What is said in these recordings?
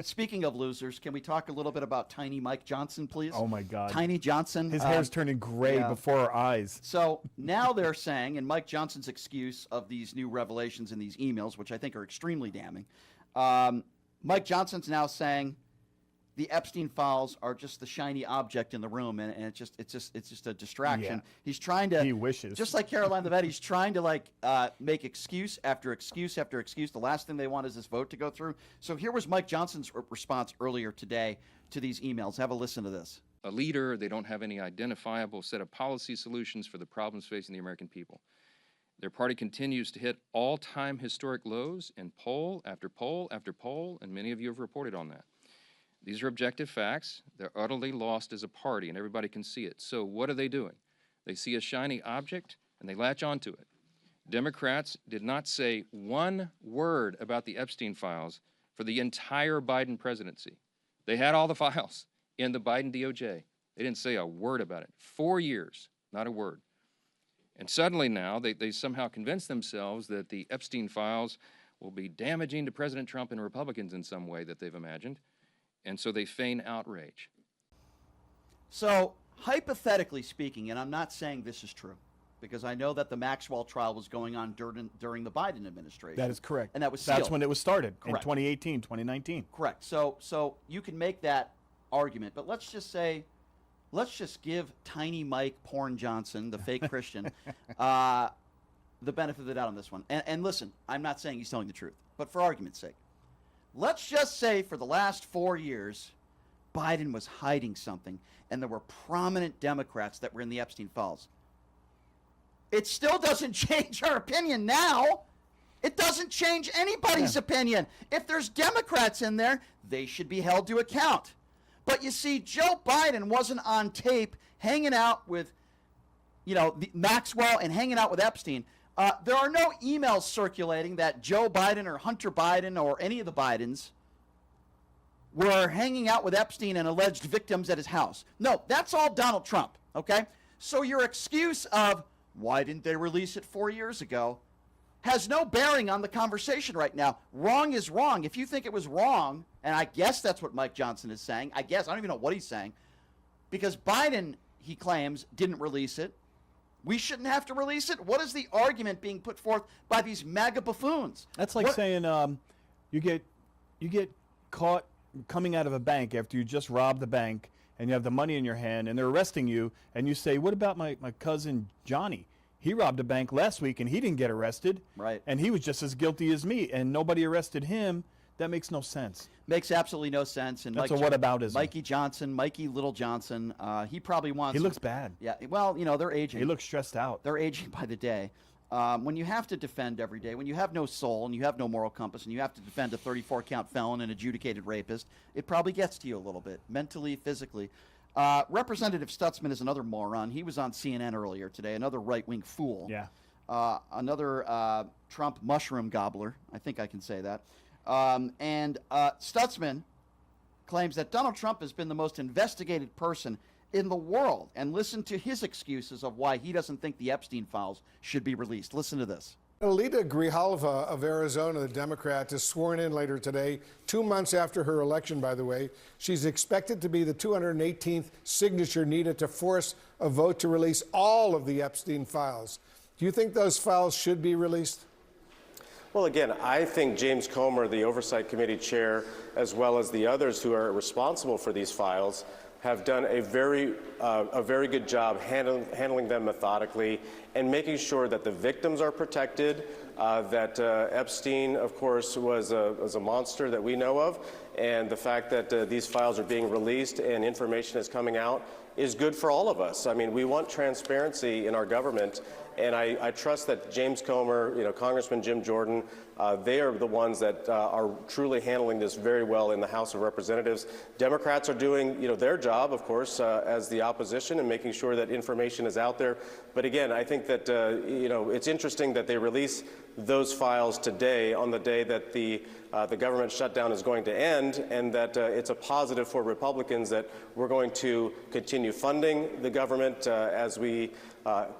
Speaking of losers, can we talk a little bit about Tiny Mike Johnson, please? Oh, my God. Tiny Johnson. His hair's turning gray before our eyes. So now they're saying, and Mike Johnson's excuse of these new revelations in these emails, which I think are extremely damning, Mike Johnson's now saying the Epstein files are just the shiny object in the room, and it's just a distraction. Yeah. He's trying to. He wishes. Just like Caroline Levitt, he's trying to make excuse after excuse after excuse. The last thing they want is this vote to go through. So here was Mike Johnson's response earlier today to these emails. Have a listen to this. A leader, they don't have any identifiable set of policy solutions for the problems facing the American people. Their party continues to hit all-time historic lows in poll after poll after poll, and many of you have reported on that. These are objective facts. They're utterly lost as a party, and everybody can see it. So what are they doing? They see a shiny object, and they latch onto it. Democrats did not say one word about the Epstein files for the entire Biden presidency. They had all the files in the Biden DOJ. They didn't say a word about it. 4 years, not a word. And suddenly now, they somehow convince themselves that the Epstein files will be damaging to President Trump and Republicans in some way that they've imagined. And so they feign outrage. So, hypothetically speaking, and I'm not saying this is true, because I know that the Maxwell trial was going on during the Biden administration. That is correct. And that was sealed. That's when it was started, correct. in 2018, 2019. Correct. So you can make that argument, but let's just give Tiny Mike Porn Johnson, the fake Christian, the benefit of the doubt on this one. And listen, I'm not saying he's telling the truth, but for argument's sake, let's just say for the last 4 years, Biden was hiding something, and there were prominent Democrats that were in the Epstein files. It still doesn't change our opinion now. It doesn't change anybody's opinion. If there's Democrats in there, they should be held to account. But you see, Joe Biden wasn't on tape hanging out with, Maxwell and hanging out with Epstein. There are no emails circulating that Joe Biden or Hunter Biden or any of the Bidens were hanging out with Epstein and alleged victims at his house. No, that's all Donald Trump, okay? So your excuse of, why didn't they release it 4 years ago, has no bearing on the conversation right now. Wrong is wrong. If you think it was wrong, and I guess that's what Mike Johnson is saying, I don't even know what he's saying, because Biden, he claims, didn't release it. We shouldn't have to release it? What is the argument being put forth by these MAGA buffoons? That's like saying you get caught coming out of a bank after you just robbed the bank and you have the money in your hand and they're arresting you, and you say, what about my cousin Johnny? He robbed a bank last week and he didn't get arrested. Right. And he was just as guilty as me and nobody arrested him. That makes no sense. Makes absolutely no sense. And that's a whataboutism. Mikey Little Johnson, he probably wants... He looks bad. Yeah, well, they're aging. He looks stressed out. They're aging by the day. When you have to defend every day, when you have no soul and you have no moral compass and you have to defend a 34-count felon and adjudicated rapist, it probably gets to you a little bit, mentally, physically. Representative Stutzman is another moron. He was on CNN earlier today, another right-wing fool. Yeah. Another Trump mushroom gobbler. I think I can say that. And Stutzman claims that Donald Trump has been the most investigated person in the world. And listen to his excuses of why he doesn't think the Epstein files should be released. Listen to this. Alita Grijalva of Arizona, the Democrat, is sworn in later today, 2 months after her election, by the way. She's expected to be the 218th signature needed to force a vote to release all of the Epstein files. Do you think those files should be released? Well, again, I think James Comer, the Oversight Committee chair, as well as the others who are responsible for these files, have done a very good job handling them methodically and making sure that the victims are protected, that Epstein, of course, was a monster that we know of, and the fact that these files are being released and information is coming out is good for all of us. I mean, we want transparency in our government, and I trust that James Comer, Congressman Jim Jordan, they are the ones that are truly handling this very well in the House of Representatives. Democrats are doing, their job, of course, as the opposition and making sure that information is out there. But again, I think that, it's interesting that they release those files today on the day that the government shutdown is going to end, and that it's a positive for Republicans that we're going to continue funding the government as we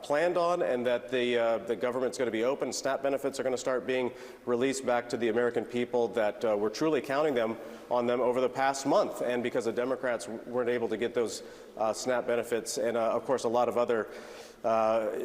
planned on, and that the government's going to be open. SNAP benefits are going to start being released back to the American people that we're truly counting on them over the past month. And because the Democrats weren't able to get those SNAP benefits, and of course a lot of other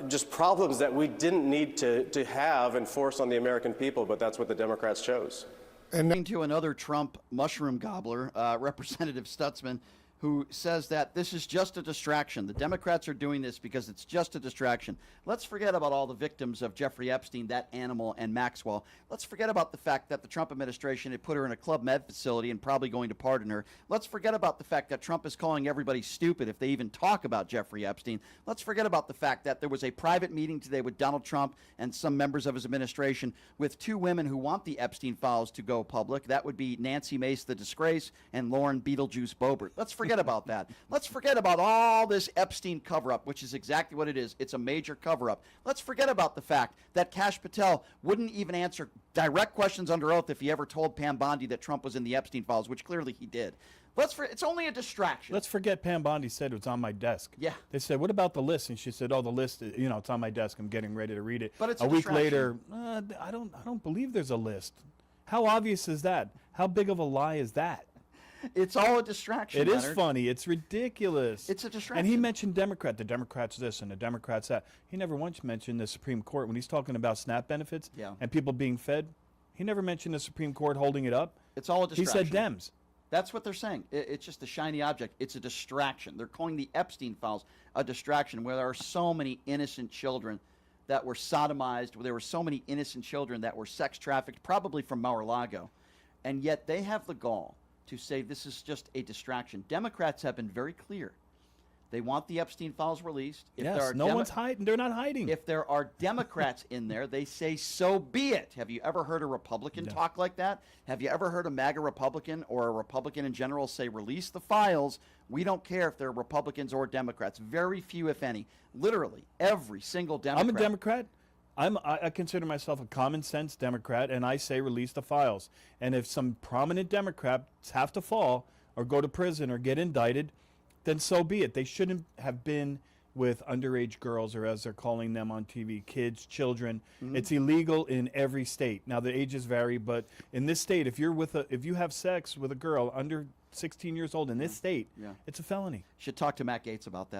just problems that we didn't need to have and force on the American people, but that's what the Democrats chose. And to another Trump mushroom gobbler, Representative Stutzman, who says that this is just a distraction. The Democrats are doing this because it's just a distraction. Let's forget about all the victims of Jeffrey Epstein, that animal, and Maxwell. Let's forget about the fact that the Trump administration had put her in a Club Med facility and probably going to pardon her. Let's forget about the fact that Trump is calling everybody stupid if they even talk about Jeffrey Epstein. Let's forget about the fact that there was a private meeting today with Donald Trump and some members of his administration with two women who want the Epstein files to go public. That would be Nancy Mace, the disgrace, and Lauren Beetlejuice Boebert. Let's forget about that. Let's forget about all this Epstein cover-up, which is exactly what it is. It's a major cover-up. Let's forget about the fact that Kash Patel wouldn't even answer direct questions under oath if he ever told Pam Bondi that Trump was in the Epstein files, which clearly he did. It's only a distraction. Let's forget Pam Bondi said it was on my desk. Yeah. They said, what about the list? And she said, oh, the list, it's on my desk. I'm getting ready to read it. But it's a a week distraction. later, I don't believe there's a list. How obvious is that? How big of a lie is that? It's all a distraction. It is Leonard. funny. It's ridiculous. It's a distraction. And he mentioned Democrat. The Democrats this and the Democrats that. He never once mentioned the Supreme Court when he's talking about SNAP benefits and people being fed. He never mentioned the Supreme Court holding it up. It's all a distraction. He said Dems. That's what they're saying. It's just a shiny object. It's a distraction. They're calling the Epstein files a distraction, where there are so many innocent children that were sodomized, where there were so many innocent children that were sex trafficked, probably from Mar-a-Lago. And yet they have the gall to say this is just a distraction. Democrats have been very clear. They want the Epstein files released. If there are no one's hiding. They're not hiding. If there are Democrats in there, they say, so be it. Have you ever heard a Republican talk like that? Have you ever heard a MAGA Republican or a Republican in general say, release the files? We don't care if they're Republicans or Democrats. Very few, if any. Literally, every single Democrat. I'm a Democrat. I consider myself a common sense Democrat, and I say release the files. And if some prominent Democrats have to fall or go to prison or get indicted, then so be it. They shouldn't have been with underage girls, or as they're calling them on TV, kids, children. It's illegal in every state. Now the ages vary, but in this state, if you have sex with a girl under 16 years old in this state, it's a felony. Should talk to Matt Gaetz about that.